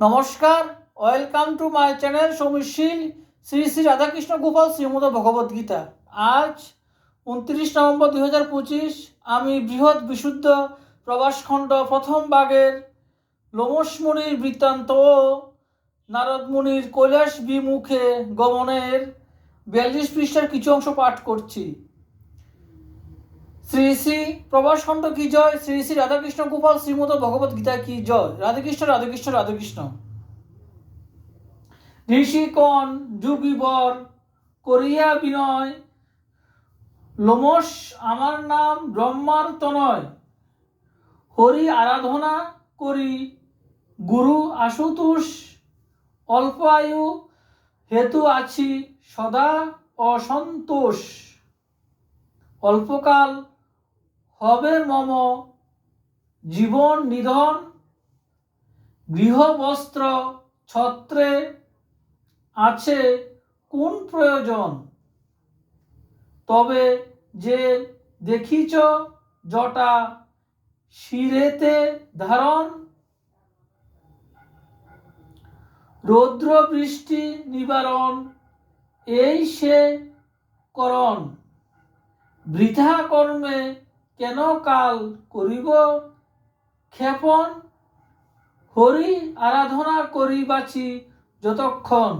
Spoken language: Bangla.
নমস্কার, welcome to my channel Soumishil Shri Shri Radhakrishna Gopal Shrimad Bhagavadgita. আজ 29 নভেম্বর 2025 আমি বৃহৎ বিশুদ্ধ প্রবাসখণ্ড প্রথম ভাগের লোমশ মুনির বৃত্তান্ত ও নারদ মুনির কৈলাস বিমুখে গমনের 42 পৃষ্ঠার কিছু অংশ পাঠ করছি। শ্রী শ্রী প্রবাসখণ্ড কি জয়, শ্রী শ্রী রাধাকৃষ্ণ গোপাল শ্রীমদ ভগবদ্গীতা কি জয়। রাধেকৃষ্ণ রাধেকৃষ্ণ রাধেকৃষ্ণ। ঋষিকণ যুগীবর করিয়া বিনয়, লোমশ আমার নাম ব্রহ্মার তনয়। হরি আরাধনা করি গুরু আশুতোষ, অল্প আয়ু হেতু আছি সদা অসন্তোষ। অল্পকাল হবে মম জীবন নিধন, গৃহবস্ত্র ছত্রে আছে কোন প্রয়োজন। তবে যে দেখিছ জটা শিরেতে ধারণ, রৌদ্র বৃষ্টি নিবারণ এই সে করণ। বৃথা কর্মে কেন কাল করিব ক্ষেপণ, হরি আরাধনা করি বাঁচি যতক্ষণ।